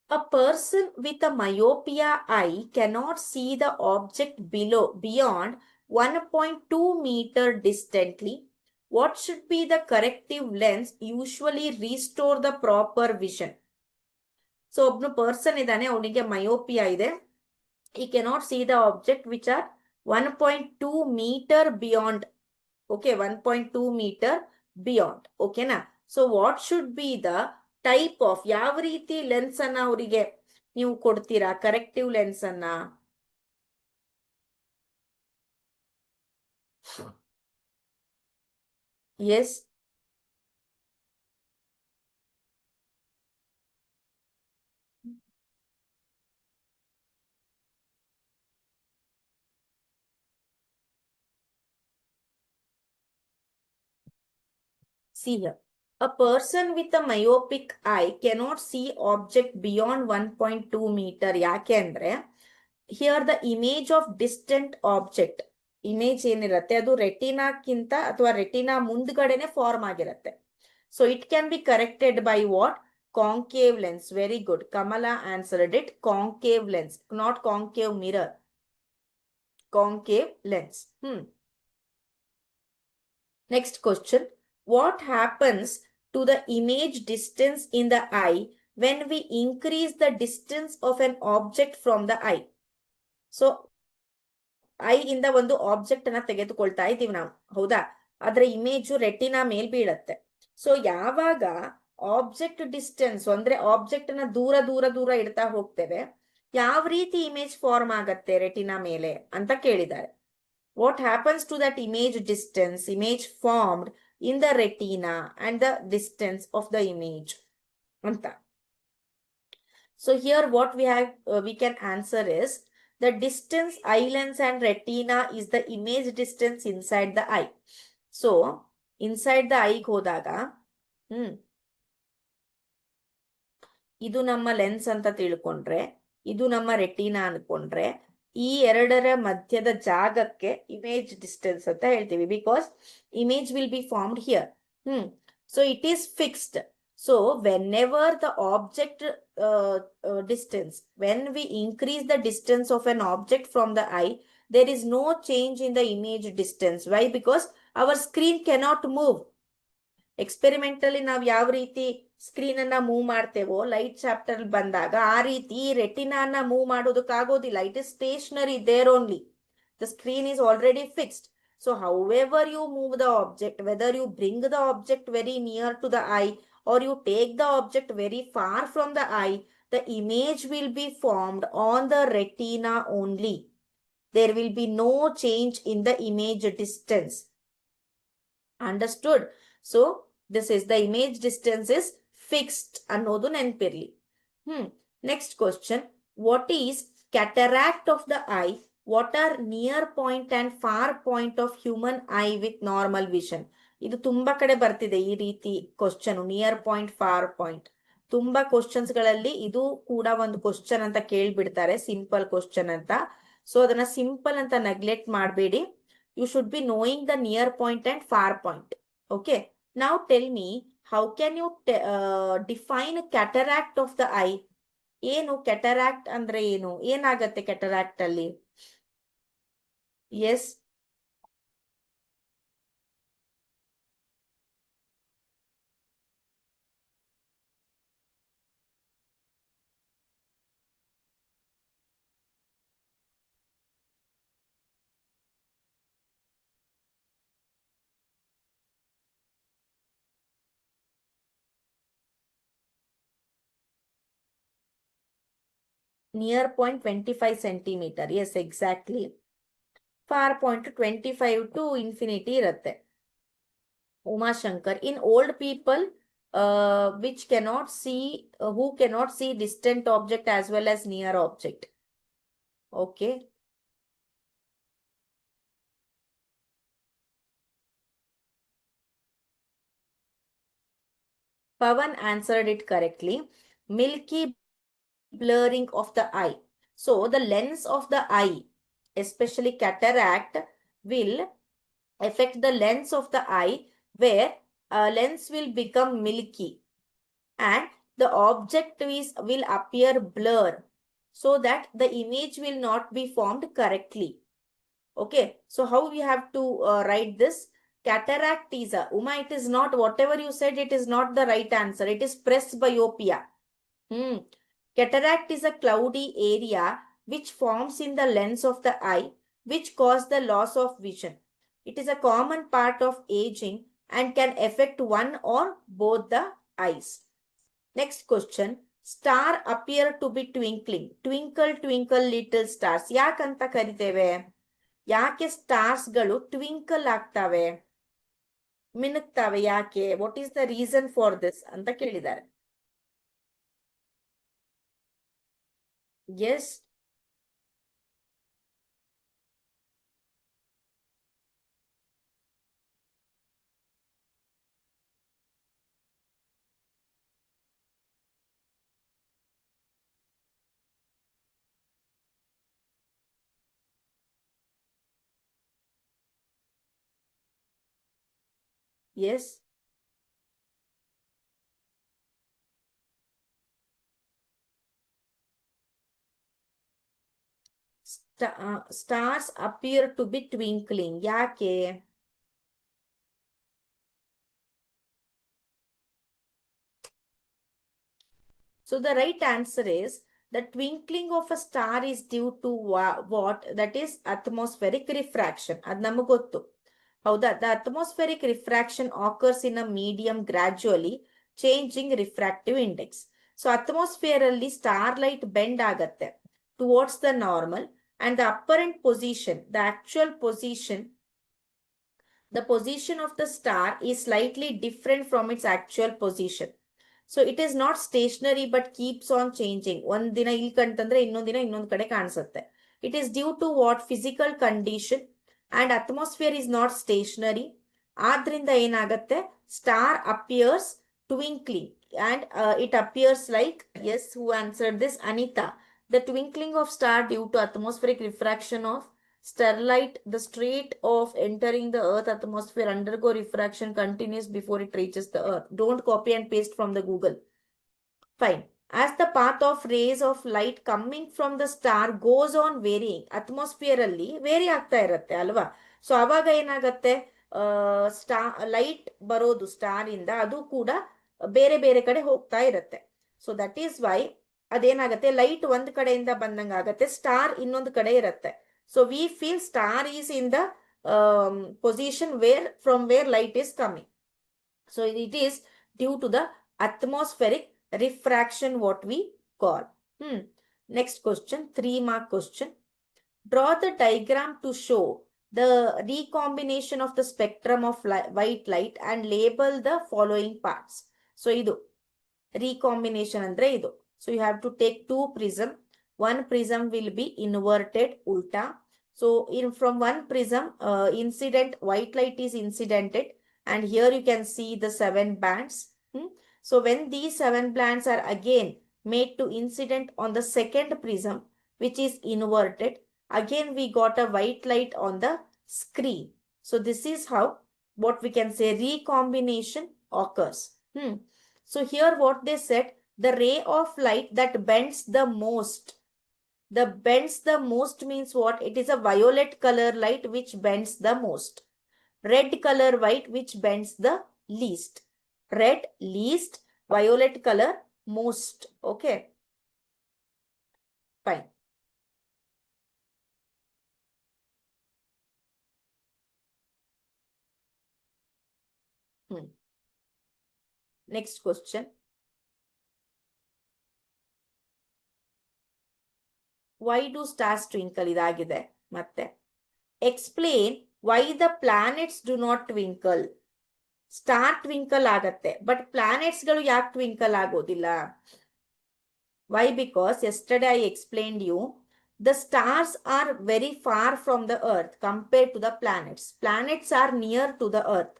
S1: A person with a myopia eye cannot see the object beyond 1.2 meter distantly. What should be the corrective lens usually restore the proper vision? So, obno person idane avnige myopia ide. He cannot see the object which are 1.2 meter beyond. Okay, 1.2 meter beyond. Okay na? So what should be the type of ಯಾವ ರೀತಿ lens ಅನ್ನ ಅವರಿಗೆ ನೀವು ಕೊಡ್ತೀರಾ corrective lens ಅನ್ನ? Yes. See here. A person with a myopic eye cannot see object beyond 1.2 meter. ಯಾಕೆ ಅಂದ್ರೆ here the image of distant object, image ಏನಿರತ್ತೆ ಅದು ರೆಟಿನಾಕ್ಕಿಂತ ಅಥವಾ ರೆಟಿನಾ ಮುಂದ್ಗಡೆನೆ ಫಾರ್ಮ್ ಆಗಿರತ್ತೆ. So it can be corrected by what? Concave lens. Very good. Kamala answered it. Concave lens, not concave mirror. Concave lens. Next question. What happens to the image distance in the eye when we increase the distance of an object from the eye? So, I ಇಂದ ಒಂದು object ಅನ್ನ ತೆಗೆದುಕೊಳ್ತಾ ಇದೀವಿ ನಾವು, ಹೌದಾ? ಅದರ image retina ಮೇಲ್ ಬೀಳತ್ತೆ. So ಯಾವಾಗ object distance ಅಂದ್ರೆ ಆಬ್ಜೆಕ್ಟ್ ನ ದೂರ ದೂರ ದೂರ ಇಡ್ತಾ ಹೋಗ್ತೇವೆ, ಯಾವ ರೀತಿ ಇಮೇಜ್ ಫಾರ್ಮ್ ಆಗತ್ತೆ ರೆಟಿನಾ ಮೇಲೆ ಅಂತ ಕೇಳಿದ್ದಾರೆ. What happens to that image distance, image formed in the retina and the distance of the image anta. So here what we can answer is the distance eye lens and retina is the image distance inside the eye. So inside the eye hodaga idu namma lens anta tilkondre, idu namma retina ankonಡ್ರೆ ಈ ಎರಡರ ಮಧ್ಯದ ಜಾಗಕ್ಕೆ image distance ಅಂತ ಹೇಳ್ತೀವಿ, because image will be formed here. So it is fixed. So whenever the object distance, when we increase the distance of an object from the eye, there is no change in the image distance. Why? Because our screen cannot move. Experimentally ನಾವು ಯಾವ ರೀತಿ screen ಅನ್ನ move ಮಾಡ್ತೇವೋ light chapter ಬಂದಾಗ, ಆ ರೀತಿ ರೆಟಿನಾನ move ಮಾಡೋದಕ್ಕಾಗೋದಿಲ್ಲ. It is stationary there only. The screen is already fixed. So however you move the object, whether you bring the object very near to the eye or you take the object very far from the eye, the image will be formed on the retina only. There will be no change in the image distance. Understood? So this is the image distance is fixed ಅನ್ನೋದು ನೆನಪಿರ್ಲಿ. Next question. What is cataract of the eye? What are near point and far point of human eye with normal vision? ಇದು ತುಂಬಾ ಕಡೆ ಬರ್ತಿದೆ ಈ ರೀತಿ question, near point, far point. ತುಂಬಾ questions ಗಳಲ್ಲಿ ಇದು ಕೂಡ ಒಂದು ಕ್ವಶನ್ ಅಂತ ಕೇಳ್ಬಿಡ್ತಾರೆ, ಸಿಂಪಲ್ ಕ್ವಶನ್ ಅಂತ. ಸೊ ಅದನ್ನ ಸಿಂಪಲ್ ಅಂತ ನೆಗ್ಲೆಕ್ಟ್ ಮಾಡಬೇಡಿ. You should be knowing the near point and far point. Okay, now tell me, how can you define cataract of the eye? ಏನು ಕೆಟರಾಕ್ಟ್ ಅಂದ್ರೆ ಏನು? ಏನಾಗತ್ತೆ ಕೆಟರಾಕ್ಟ್ ಅಲ್ಲಿ? Yes, near point 25 centimetre. Yes, exactly. Far point 25 to infinity ಇರುತ್ತೆ. Umashankar, in old people which cannot see, who cannot see distant object as well as near object. Okay. Pavan answered it correctly. Milky blurring of the eye. So the lens of the eye, especially cataract, will affect the lens of the eye, where lens will become milky and the object will appear blur, so that the image will not be formed correctly. Okay, so how we have to write this? Cataract is a, Uma, it is not, whatever you said, it is not the right answer. It is presbyopia. Cataract is a cloudy area which forms in the lens of the eye, which cause the loss of vision. It is a common part of aging and can affect one or both the eyes. Next question. Star appear to be twinkling. Twinkle, twinkle, little stars. ಯಾಕಂತ ಕರಿತೇವೆ? ಯಾಕೆ stars ಗಳು twinkle ಆಗ್ತವೆ, ಮಿನುಕ್ತವೆ? ಯಾಕೆ? What is the reason for this ಅಂತ ಕೇಳಿದ್ದಾರೆ. Yes, yes. Stars appear to be twinkling. ಯಾಕೆ? So the right answer is the twinkling of a star is due to what? That is atmospheric refraction. ಅದು ನಮಗೆ ಗೊತ್ತು, ಹೌದಾ? The atmospheric refraction occurs in a medium gradually changing refractive index. So atmosphere ಅಲ್ಲಿ starlight bend ಆಗತ್ತೆ towards the normal, and the apparent position, the actual position, the position of the star is slightly different from its actual position. So it is not stationary but keeps on changing. ಒಂದ್ ದಿನ ಇಲ್ಲಿ ಕಂತಂದ್ರೆ ಇನ್ನೊಂದ್ ದಿನ ಇನ್ನೊಂದ್ ಕಡೆ ಕಾಣಿಸುತ್ತೆ. It is due to what? Physical condition, and atmosphere is not stationary. ಆದ್ರಿಂದ ಏನಾಗತ್ತೆ? Star appears twinkling and it appears like, yes, who answered this? Anita. The twinkling of star due to atmospheric refraction of starlight. The rate of entering the earth atmosphere undergo refraction continues before it reaches the earth. Don't copy and paste from the Google. Fine. As the path of rays of light coming from the star goes on varying, atmosphere ಅಲ್ಲಿ very ಆಗ್ತಾ ಇರುತ್ತೆ ಅಲ್ವಾ? So ಅವಾಗ ಏನಾಗತ್ತೆ? Light ಬರೋದು star ಇಂದ ಅದು ಕೂಡ ಬೇರೆ ಬೇರೆ ಕಡೆ ಹೋಗ್ತಾ ಇರುತ್ತೆ. ಸೊ ದಟ್ ಈಸ್ ವೈ ಅದೇನಾಗತ್ತೆ, ಲೈಟ್ ಒಂದ್ ಕಡೆಯಿಂದ ಬಂದಂಗ ಆಗತ್ತೆ, ಸ್ಟಾರ್ ಇನ್ನೊಂದು ಕಡೆ ಇರುತ್ತೆ. So we feel star is in the position from where light is coming. So it is due to the atmospheric refraction, what we call. Next question, 3-mark question. Draw the diagram to show the recombination of the spectrum of white light and label the following parts. So idu recombination andre idu. So you have to take 2 prism. One prism will be inverted, ulta. So from one prism, incident white light is incidented, and here you can see the 7 bands. So when these 7 bands are again made to incident on the second prism, which is inverted, again we got a white light on the screen. So this is how, what we can say, recombination occurs. So here what they said, The ray of light that bends the most. The bends the most means what? It is a violet color light which bends the most. Red color white which bends the least. Red least, violet color most. Okay. Fine. Next question. Why do stars twinkle? ಇದಾಗಿದೆ ಮತ್ತೆ. Explain why the planets do not twinkle. Star twinkle ಆಗತ್ತೆ, but planets ಗಳು ಯಾಕೆ twinkle ಆಗೋದಿಲ್ಲ? Why? Because yesterday I explained you, the stars are very far from the earth compared to the planets. Planets are near to the earth.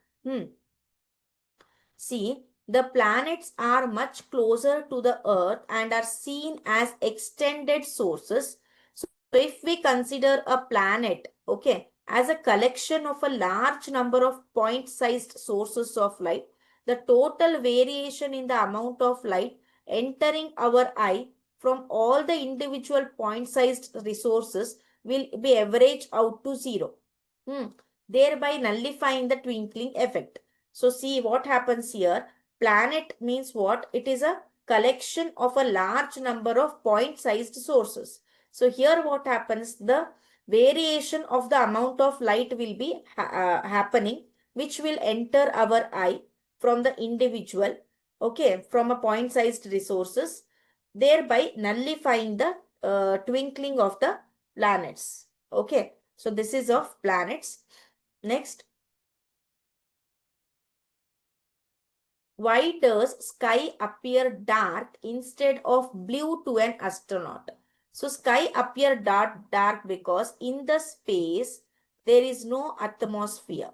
S1: See, the planets are much closer to the earth and are seen as extended sources. So if we consider a planet, okay, as a collection of a large number of point-sized sources of light, the total variation in the amount of light entering our eye from all the individual point-sized resources will be averaged out to zero, thereby nullifying the twinkling effect. So see what happens here. Planet means what? It is a collection of a large number of point-sized sources. So here what happens? The variation of the amount of light will be happening, which will enter our eye from the individual, okay, from a point-sized resources, thereby nullifying the twinkling of the planets. Okay, so this is of planets. Next. Why does sky appear dark instead of blue to an astronaut? So sky appear dark because in the space there is no atmosphere.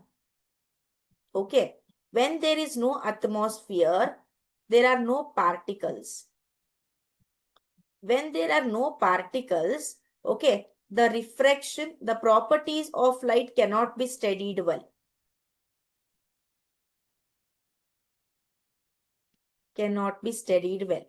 S1: Okay. When there is no atmosphere, there are no particles. When there are no particles, okay, the refraction, the properties of light cannot be studied well. Cannot be studied well.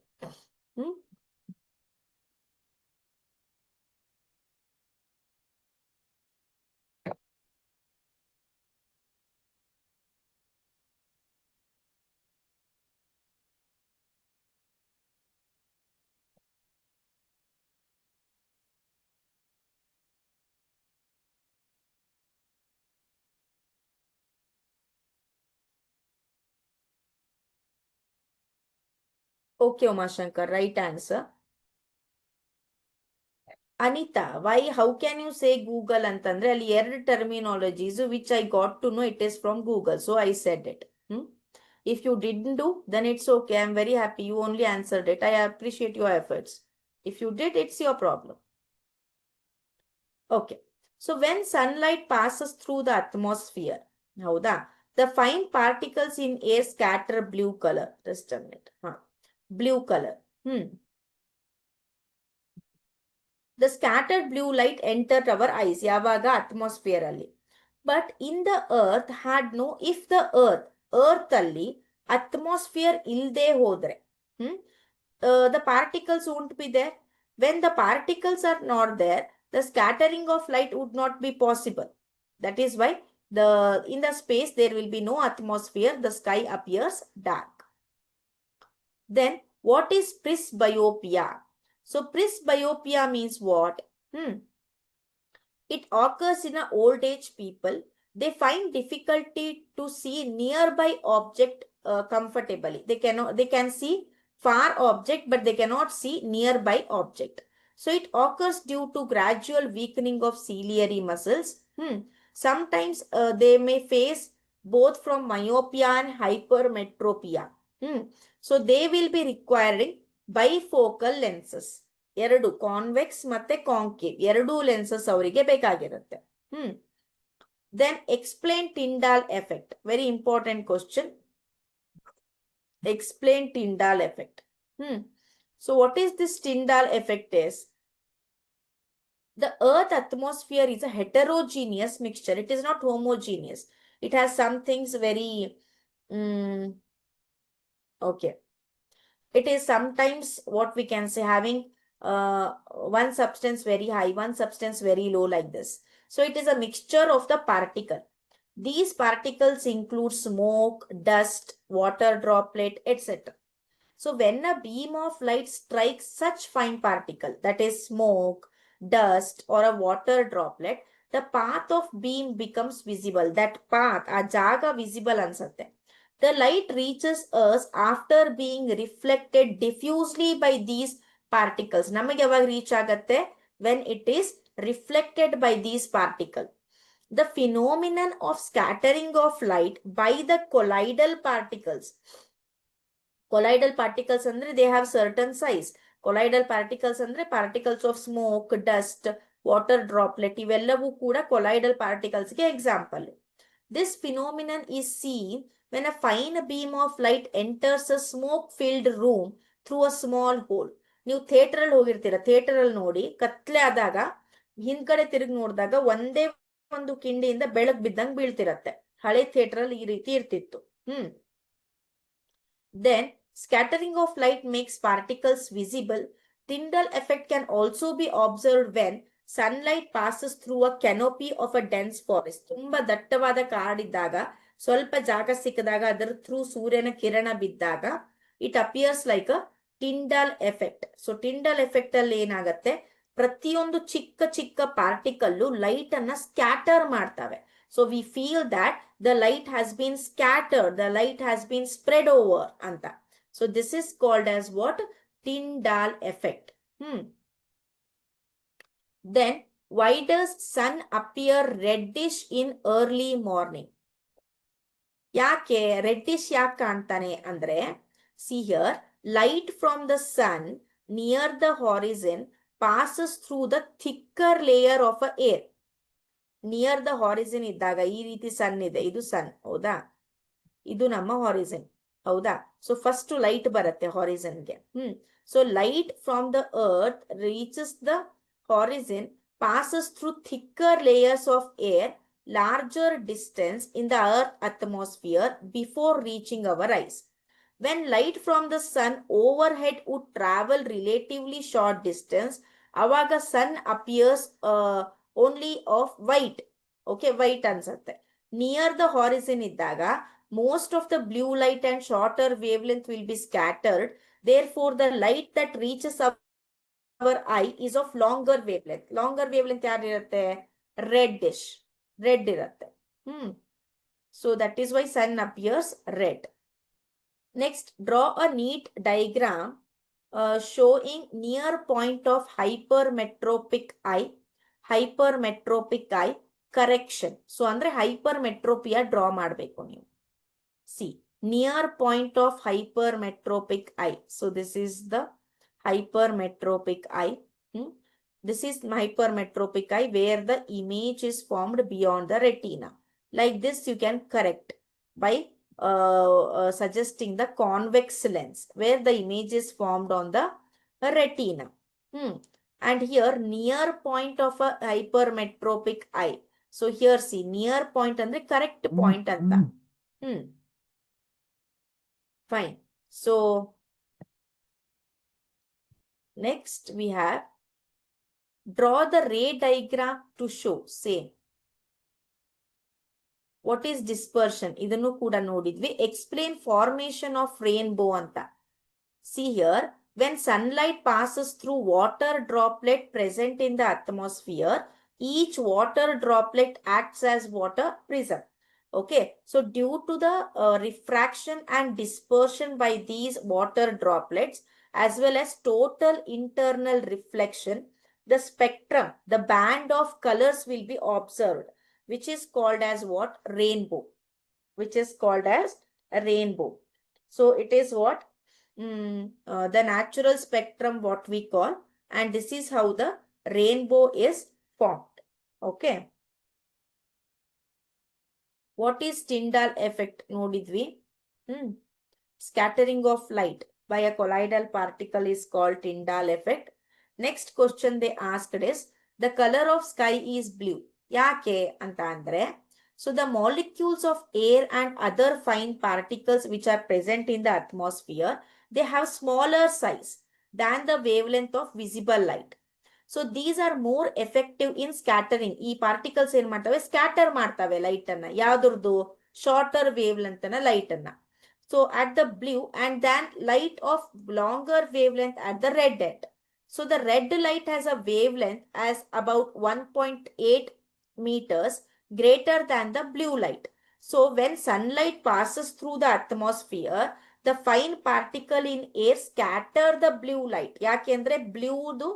S1: Okay, Umashankar, right answer. Anita, why, how can you say Google ಅಂತಂದ್ರೆ ಅಲ್ಲಿ ಎರಡು terminologies which I got to know it is from Google. So I said it. If you didn't do, then it's okay. I'm very happy. You only answered it. I appreciate your efforts. If you did, it's your problem. Okay. So when sunlight passes through the atmosphere, ಹೌದಾ, the fine particles in air scatter blue color. Just a minute. Blue color. The scattered blue light entered our eyes. ಯಾವಾಗ atmosphere ಅಲ್ಲಿ. But in the earth had no, if the earth ಅಲ್ಲಿ atmosphere ಇಲ್ದೆ ಹೋದ್ರೆ, the particles won't be there. When the particles are not there, the scattering of light would not be possible. That is why in the space there will be no atmosphere. The sky appears dark. Then what is presbyopia? So presbyopia means what? It occurs in a old age people. They find difficulty to see nearby object comfortably. They can see far object, but they cannot see nearby object. So it occurs due to gradual weakening of ciliary muscles. Sometimes they may face both from myopia and hypermetropia. So they will be requiring bifocal lenses. ಎರಡು convex ಮತ್ತೆ concave ಎರಡೂ lenses ಅವರಿಗೆ ಬೇಕಾಗಿರುತ್ತೆ. Then explain Tyndall effect. Very important question. Explain Tyndall effect. So what is this Tyndall effect is? The earth atmosphere is a heterogeneous mixture. It is not homogeneous. It has some things very okay. It is sometimes what we can say having one substance very high, one substance very low like this. So it is a mixture of the particle. These particles include smoke, dust, water droplet, etc. So when a beam of light strikes such fine particle, that is smoke, dust or a water droplet, the path of beam becomes visible. That path, a jaga visible ansatte. The light reaches us after being reflected diffusely by these particles. Namage yavag reach agatte when it is reflected by these particles. The phenomenon of scattering of light by the colloidal particles. Colloidal particles andre they have certain size. Colloidal particles andre particles of smoke, dust, water droplet ivellavu kuda colloidal particles ge example. This phenomenon is seen when a fine beam of light enters a smoke filled room through a small hole. ನೀವು theatre ಅಲ್ಲಿ ಹೋಗಿರ್ತೀರ, theatre ಅಲ್ಲಿ ನೋಡಿ ಕತ್ಲೆ ಆದಾಗ ಹಿಂದ್ಗಡೆ ತಿರುಗಿ ನೋಡಿದಾಗ ಒಂದೇ ಒಂದು ಕಿಂಡಿಯಿಂದ ಬೆಳಕು ಬಿದ್ದಂಗೆ ಬೀಳ್ತಿರತ್ತೆ. ಹಳೆ ಥಿಯೇಟರ್ ಅಲ್ಲಿ ಈ ರೀತಿ ಇರ್ತಿತ್ತು. Then scattering of light makes particles visible. Tyndall effect can also be observed when sunlight passes through a canopy of a dense forest. ತುಂಬಾ ದಟ್ಟವಾದ ಕಾಡಿದ್ದಾಗ ಸ್ವಲ್ಪ ಜಾಗ ಸಿಕ್ಕಿದಾಗ ಅದರ ಥ್ರೂ ಸೂರ್ಯನ ಕಿರಣ ಬಿದ್ದಾಗ it appears like a Tyndall effect. So Tyndall effect ಅಲ್ಲಿ ಏನಾಗತ್ತೆ, ಪ್ರತಿಯೊಂದು ಚಿಕ್ಕ ಚಿಕ್ಕ ಪಾರ್ಟಿಕಲ್ಲು ಲೈಟ್ ಅನ್ನ ಸ್ಕ್ಯಾಟರ್ ಮಾಡ್ತವೆ. So we feel that the light has been scattered, the light has been spread over anta. So this is called as what? Tyndall effect. Then why does sun appear reddish in early morning? Yake reddish yak kantane andre, see here, light from the sun near the horizon passes through the thicker layer of a air. Near the Harrison ಇದ್ದಾಗ ಈ ರೀತಿ ಸನ್ ಇದೆ, ಇದು ಸನ್ ಹೌದಾ, ಇದು ನಮ್ಮ Harrison ಹೌದಾ. So first light ಬರುತ್ತೆ ಹಾರಿಸನ್ಗೆ. So light from the earth reaches the horizon, passes through thicker layers of air, larger distance in the earth atmosphere before reaching our eyes. When light from the sun overhead would travel relatively short distance, avaga sun appears only of white. Okay, white ansatte. Near the horizon iddaga most of the blue light and shorter wavelength will be scattered. Therefore the light that reaches our eye is of longer wavelength. Longer wavelength yaar irutte? Reddish, red irutte. So that is why sun appears red. Next, draw a neat diagram showing near point of hypermetropic eye. Hypermetropic eye correction. So andre hypermetropia draw ಮಾಡಬೇಕು ನೀವು. See, near point of hypermetropic eye. So this is the hypermetropic eye. This is hypermetropic eye where the image is formed beyond the retina. Like this you can correct by suggesting the convex lens where the image is formed on the retina. And here near point of a hypermetropic eye. So here see near point andre correct point anta. Fine. So next we have draw the ray diagram to show same. What is dispersion? Idannu kuda nodidvi. Explain formation of rainbow anta. See here, when sunlight passes through water droplet present in the atmosphere, each water droplet acts as water prism. Okay, so due to the refraction and dispersion by these water droplets as well as total internal reflection, the spectrum, the band of colors will be observed, which is called as what? Rainbow. Which is called as a rainbow. So it is what? The natural spectrum what we call, and this is how the rainbow is formed. Okay. What is Tyndall effect? Nodidvi. Scattering of light by a colloidal particle is called Tyndall effect. Next question they asked is, the color of sky is blue. Yake anta andre, so the molecules of air and other fine particles which are present in the atmosphere, they have smaller size than the wavelength of visible light. So these are more effective in scattering. ಈ particles ಏನ್ ಮಾಡ್ತವೆ, scatter ಮಾಡ್ತವೆ light ಅನ್ನ. ಯಾವ್ದ್ರದ್ದು? Shorter wavelength ಅನ್ನ light ಅನ್ನ. So at the blue and then light of longer wavelength at the red end. So the red light has a wavelength as about 1.8 meters greater than the blue light. So when sunlight passes through the atmosphere, the fine particle in air scatter the blue light. ಯಾಕೆಂದ್ರೆ ಬ್ಲೂದು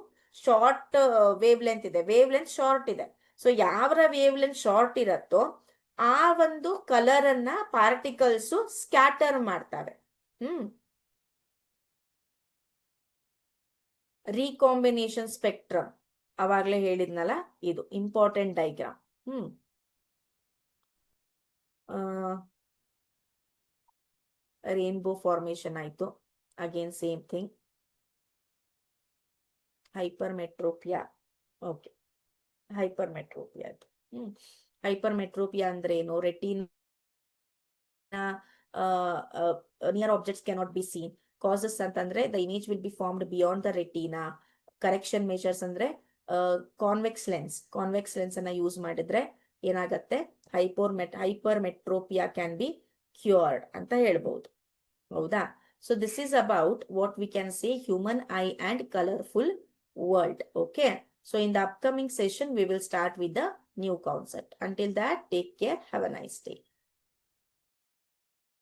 S1: short wavelength ಇದೆ, wavelength short ಇದೆ. So ಯಾವ wavelength short ಇರತ್ತೋ ಆ ಒಂದು colour ಅನ್ನ particles scatter ಮಾಡ್ತವೆ. ರೀಕಾಂಬಿನೇಷನ್ ಸ್ಪೆಕ್ಟ್ರಮ್ ಅವಾಗ್ಲೇ ಹೇಳಿದ್ನಲ್ಲ, ಇದು ಇಂಪಾರ್ಟೆಂಟ್ ಡೈಗ್ರಾಮ್. ರೇನ್ಬೋ ಫಾರ್ಮೇಶನ್ ಆಯ್ತು. Again same thing. Hypermetropia. Okay, hypermetropia ಆಯ್ತು. ಹೈಪರ್ಮೆಟ್ರೋಪಿಯಾ ಅಂದ್ರೆ ಏನು? Retina near objects cannot be seen. Causes ಅಂತಂದ್ರೆ the image will be formed beyond the retina. Correction measures ಅಂದ್ರೆ ಕಾನ್ವೆಕ್ಸ್ ಲೆನ್ಸ್ ಅನ್ನ ಯೂಸ್ ಮಾಡಿದ್ರೆ ಏನಾಗತ್ತೆ, hypermetropia can be cured ಅಂತ ಹೇಳ್ಬಹುದು. ಹೌದಾ? So this is about what we can say human I and colourful world. Okay, so in the upcoming session we will start with the new concept. Until that, take care, have a nice day.